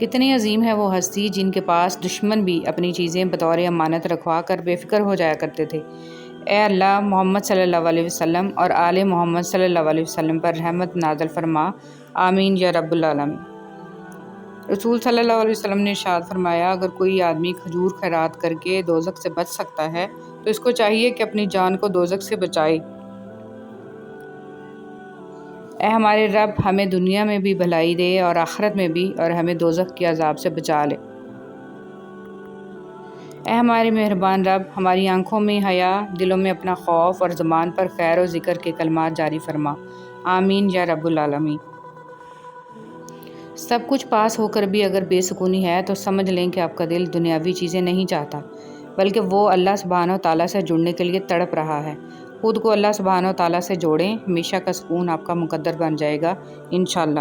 کتنی عظیم ہے وہ ہستی جن کے پاس دشمن بھی اپنی چیزیں بطور امانت رکھوا کر بے فکر ہو جایا کرتے تھے۔ اے اللہ، محمد صلی اللہ علیہ وسلم اور آل محمد صلی اللہ علیہ وسلم پر رحمت نازل فرما، آمین یا رب العالمین۔ رسول صلی اللہ علیہ وسلم نے ارشاد فرمایا، اگر کوئی آدمی کھجور خیرات کر کے دوزخ سے بچ سکتا ہے تو اس کو چاہیے کہ اپنی جان کو دوزخ سے بچائے۔ اے ہمارے رب، ہمیں دنیا میں بھی بھلائی دے اور آخرت میں بھی، اور ہمیں دوزخ کے عذاب سے بچا لے۔ اے ہمارے مہربان رب، ہماری آنکھوں میں حیا، دلوں میں اپنا خوف اور زبان پر خیر و ذکر کے کلمات جاری فرما، آمین یا رب العالمین۔ سب کچھ پاس ہو کر بھی اگر بے سکونی ہے تو سمجھ لیں کہ آپ کا دل دنیاوی چیزیں نہیں چاہتا، بلکہ وہ اللہ سبحانہ و تعالیٰ سے جڑنے کے لیے تڑپ رہا ہے۔ خود کو اللہ سبحانہ و تعالیٰ سے جوڑیں، ہمیشہ کا سکون آپ کا مقدر بن جائے گا انشاءاللہ۔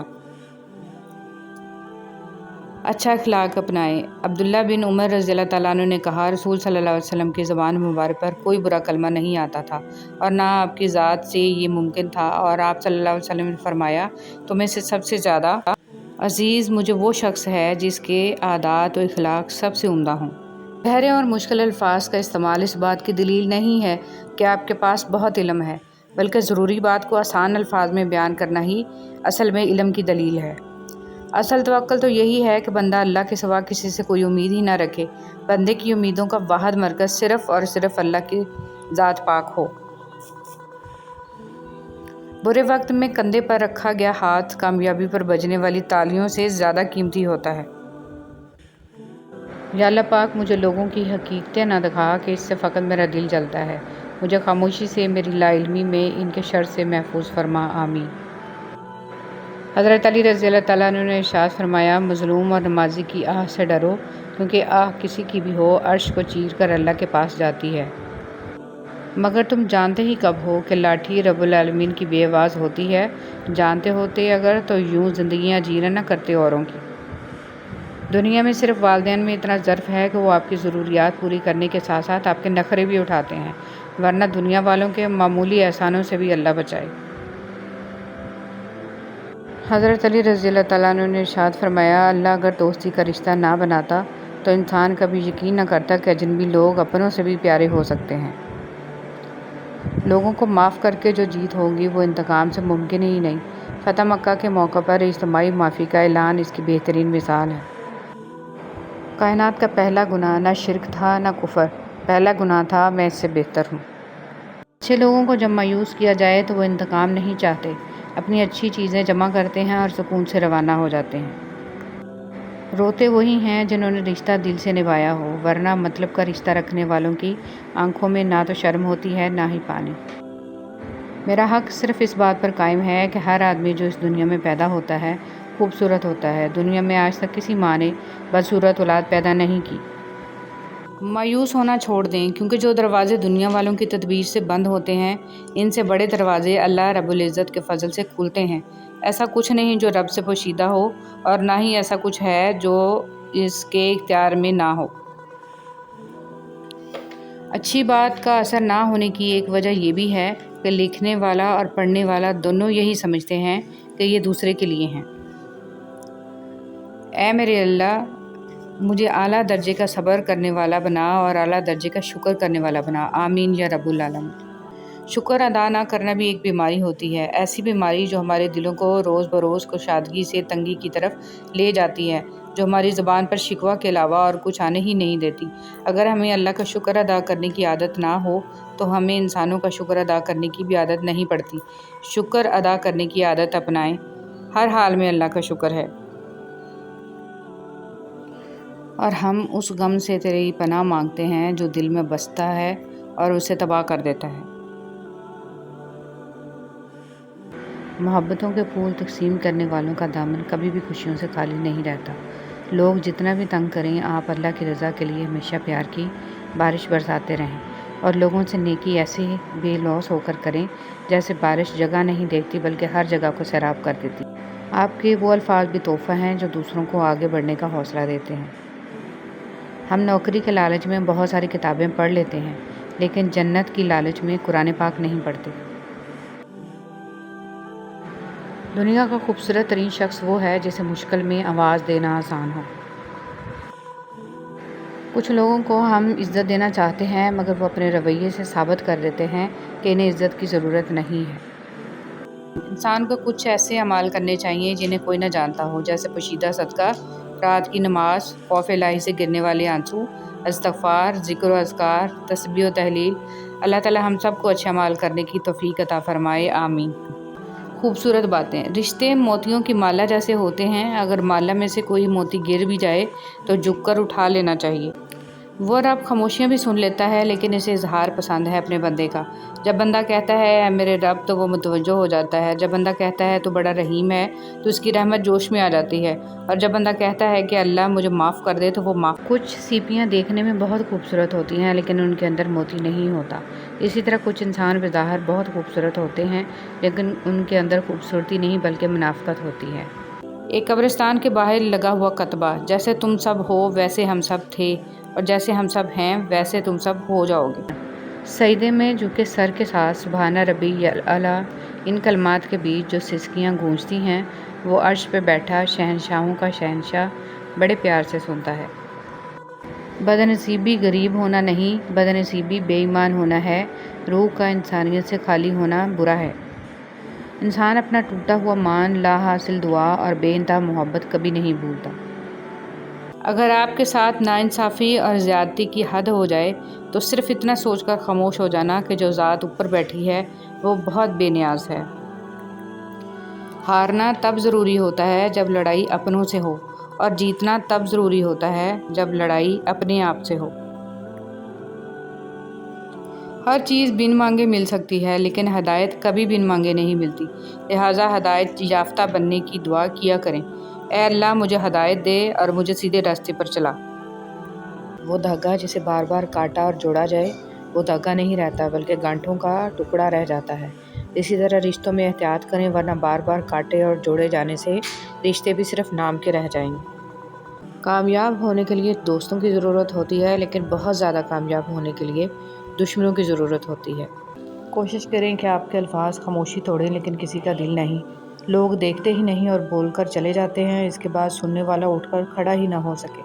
اچھا اخلاق اپنائیں۔ عبداللہ بن عمر رضی اللہ تعالیٰ عنہ نے کہا، رسول صلی اللہ علیہ وسلم کی زبان مبارک پر کوئی برا کلمہ نہیں آتا تھا اور نہ آپ کی ذات سے یہ ممکن تھا، اور آپ صلی اللہ علیہ وسلم نے فرمایا، تمہیں سے سب سے زیادہ عزیز مجھے وہ شخص ہے جس کے عادات و اخلاق سب سے عمدہ ہوں۔ گہرے اور مشکل الفاظ کا استعمال اس بات کی دلیل نہیں ہے کہ آپ کے پاس بہت علم ہے، بلکہ ضروری بات کو آسان الفاظ میں بیان کرنا ہی اصل میں علم کی دلیل ہے۔ اصل توکل تو یہی ہے کہ بندہ اللہ کے سوا کسی سے کوئی امید ہی نہ رکھے، بندے کی امیدوں کا واحد مرکز صرف اور صرف اللہ کی ذات پاک ہو۔ برے وقت میں کندھے پر رکھا گیا ہاتھ کامیابی پر بجنے والی تالیوں سے زیادہ قیمتی ہوتا ہے۔ یا اللہ پاک، مجھے لوگوں کی حقیقتیں نہ دکھا کہ اس سے فقط میرا دل جلتا ہے، مجھے خاموشی سے، میری لا علمی میں ان کے شر سے محفوظ فرما، آمین۔ حضرت علی رضی اللہ تعالیٰ عنہ نے ارشاد فرمایا، مظلوم اور نمازی کی آہ سے ڈرو، کیونکہ آہ کسی کی بھی ہو عرش کو چیر کر اللہ کے پاس جاتی ہے۔ مگر تم جانتے ہی کب ہو کہ لاٹھی رب العالمین کی بے آواز ہوتی ہے؟ جانتے ہوتے اگر تو یوں زندگیاں جینا نہ کرتے اوروں کی۔ دنیا میں صرف والدین میں اتنا ظرف ہے کہ وہ آپ کی ضروریات پوری کرنے کے ساتھ ساتھ آپ کے نخرے بھی اٹھاتے ہیں، ورنہ دنیا والوں کے معمولی احسانوں سے بھی اللہ بچائے۔ حضرت علی رضی اللہ تعالیٰ عنہ نے ارشاد فرمایا، اللہ اگر دوستی کا رشتہ نہ بناتا تو انسان کبھی یقین نہ کرتا کہ اجنبی لوگ اپنوں سے بھی پیارے ہو سکتے ہیں۔ لوگوں کو معاف کر کے جو جیت ہوگی وہ انتقام سے ممکن ہی نہیں۔ فتح مکہ کے موقع پر اجتماعی معافی کا اعلان اس کی بہترین مثال ہے۔ کائنات کا پہلا گناہ نہ شرک تھا نہ کفر، پہلا گناہ تھا میں اس سے بہتر ہوں۔ اچھے لوگوں کو جب مایوس کیا جائے تو وہ انتقام نہیں چاہتے، اپنی اچھی چیزیں جمع کرتے ہیں اور سکون سے روانہ ہو جاتے ہیں۔ روتے وہی ہیں جنہوں نے رشتہ دل سے نبھایا ہو، ورنہ مطلب کا رشتہ رکھنے والوں کی آنکھوں میں نہ تو شرم ہوتی ہے نہ ہی پانی۔ میرا حق صرف اس بات پر قائم ہے کہ ہر آدمی جو اس دنیا میں پیدا ہوتا ہے خوبصورت ہوتا ہے۔ دنیا میں آج تک کسی ماں نے بدصورت اولاد پیدا نہیں کی۔ مایوس ہونا چھوڑ دیں، کیونکہ جو دروازے دنیا والوں کی تدبیر سے بند ہوتے ہیں، ان سے بڑے دروازے اللہ رب العزت کے فضل سے کھلتے ہیں۔ ایسا کچھ نہیں جو رب سے پوشیدہ ہو، اور نہ ہی ایسا کچھ ہے جو اس کے اختیار میں نہ ہو۔ اچھی بات کا اثر نہ ہونے کی ایک وجہ یہ بھی ہے کہ لکھنے والا اور پڑھنے والا دونوں یہی سمجھتے ہیں کہ یہ دوسرے کے لیے ہیں۔ اے میرے اللہ، مجھے اعلیٰ درجے کا صبر کرنے والا بنا اور اعلیٰ درجے کا شکر کرنے والا بنا، آمین یا رب العالمین۔ شکر ادا نہ کرنا بھی ایک بیماری ہوتی ہے، ایسی بیماری جو ہمارے دلوں کو روز بروز کشادگی سے تنگی کی طرف لے جاتی ہے، جو ہماری زبان پر شکوہ کے علاوہ اور کچھ آنے ہی نہیں دیتی۔ اگر ہمیں اللہ کا شکر ادا کرنے کی عادت نہ ہو تو ہمیں انسانوں کا شکر ادا کرنے کی بھی عادت نہیں پڑتی۔ شکر ادا کرنے کی عادت اپنائیں، ہر حال میں اللہ کا شکر ہے۔ اور ہم اس غم سے تیری پناہ مانگتے ہیں جو دل میں بستا ہے اور اسے تباہ کر دیتا ہے۔ محبتوں کے پھول تقسیم کرنے والوں کا دامن کبھی بھی خوشیوں سے خالی نہیں رہتا۔ لوگ جتنا بھی تنگ کریں، آپ اللہ کی رضا کے لیے ہمیشہ پیار کی بارش برساتے رہیں، اور لوگوں سے نیکی ایسے بے لوث ہو کر کریں جیسے بارش جگہ نہیں دیکھتی بلکہ ہر جگہ کو سیراب کر دیتی۔ آپ کے وہ الفاظ بھی تحفہ ہیں جو دوسروں کو آگے بڑھنے کا حوصلہ دیتے ہیں۔ ہم نوکری کے لالچ میں بہت ساری کتابیں پڑھ لیتے ہیں، لیکن جنت کی لالچ میں قرآن پاک نہیں پڑھتے۔ دنیا کا خوبصورت ترین شخص وہ ہے جسے مشکل میں آواز دینا آسان ہو۔ کچھ لوگوں کو ہم عزت دینا چاہتے ہیں مگر وہ اپنے رویے سے ثابت کر دیتے ہیں کہ انہیں عزت کی ضرورت نہیں ہے۔ انسان کو کچھ ایسے اعمال کرنے چاہیے جنہیں کوئی نہ جانتا ہو، جیسے پوشیدہ صدقہ، رات کی نماز، خوف الہی سے گرنے والے آنسو، استغفار، ذکر و اذکار، تسبیح و تحلیل۔ اللہ تعالی ہم سب کو اچھے اعمال کرنے کی توفیق عطا فرمائے، آمین۔ خوبصورت باتیں۔ رشتے موتیوں کی مالا جیسے ہوتے ہیں، اگر مالا میں سے کوئی موتی گر بھی جائے تو جھک کر اٹھا لینا چاہیے۔ وہ رب خاموشیاں بھی سن لیتا ہے لیکن اسے اظہار پسند ہے اپنے بندے کا۔ جب بندہ کہتا ہے اے میرے رب تو وہ متوجہ ہو جاتا ہے، جب بندہ کہتا ہے تو بڑا رحیم ہے تو اس کی رحمت جوش میں آ جاتی ہے، اور جب بندہ کہتا ہے کہ اللہ مجھے معاف کر دے تو وہ معاف۔ کچھ سیپیاں دیکھنے میں بہت خوبصورت ہوتی ہیں لیکن ان کے اندر موتی نہیں ہوتا۔ اسی طرح کچھ انسان بظاہر بہت خوبصورت ہوتے ہیں لیکن ان کے اندر خوبصورتی نہیں بلکہ منافقت ہوتی ہے۔ ایک قبرستان کے باہر لگا ہوا کتبہ، جیسے تم سب ہو ویسے ہم سب تھے، اور جیسے ہم سب ہیں ویسے تم سب ہو جاؤ گے۔ سجدے میں جھکے سر کے ساتھ سبحان ربی الاعلیٰ، ان کلمات کے بیچ جو سسکیاں گونجتی ہیں وہ عرش پہ بیٹھا شہنشاہوں کا شہنشاہ بڑے پیار سے سنتا ہے۔ بدنصیبی غریب ہونا نہیں، بدنصیبی بے ایمان ہونا ہے، روح کا انسانیت سے خالی ہونا برا ہے۔ انسان اپنا ٹوٹا ہوا مان، لا حاصل دعا اور بے انتہا محبت کبھی نہیں بھولتا۔ اگر آپ کے ساتھ ناانصافی اور زیادتی کی حد ہو جائے تو صرف اتنا سوچ کر خاموش ہو جانا کہ جو ذات اوپر بیٹھی ہے وہ بہت بے نیاز ہے۔ ہارنا تب ضروری ہوتا ہے جب لڑائی اپنوں سے ہو، اور جیتنا تب ضروری ہوتا ہے جب لڑائی اپنے آپ سے ہو۔ ہر چیز بن مانگے مل سکتی ہے لیکن ہدایت کبھی بن مانگے نہیں ملتی، لہٰذا ہدایت یافتہ بننے کی دعا کیا کریں۔ اے اللہ مجھے ہدایت دے اور مجھے سیدھے راستے پر چلا۔ وہ دھاگا جسے بار بار کاٹا اور جوڑا جائے وہ دھاگا نہیں رہتا بلکہ گانٹھوں کا ٹکڑا رہ جاتا ہے۔ اسی طرح رشتوں میں احتیاط کریں ورنہ بار بار کاٹے اور جوڑے جانے سے رشتے بھی صرف نام کے رہ جائیں گے۔ کامیاب ہونے کے لیے دوستوں کی ضرورت ہوتی ہے لیکن بہت زیادہ کامیاب ہونے کے لیے دشمنوں کی ضرورت ہوتی ہے۔ کوشش کریں کہ آپ کے الفاظ خاموشی توڑیں لیکن کسی کا دل نہیں۔ لوگ دیکھتے ہی نہیں اور بول کر چلے جاتے ہیں، اس کے بعد سننے والا اٹھ کر کھڑا ہی نہ ہو سکے۔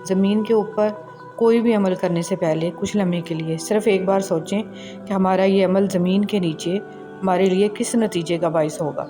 زمین کے اوپر کوئی بھی عمل کرنے سے پہلے کچھ لمحے کے لیے صرف ایک بار سوچیں کہ ہمارا یہ عمل زمین کے نیچے ہمارے لیے کس نتیجے کا باعث ہوگا۔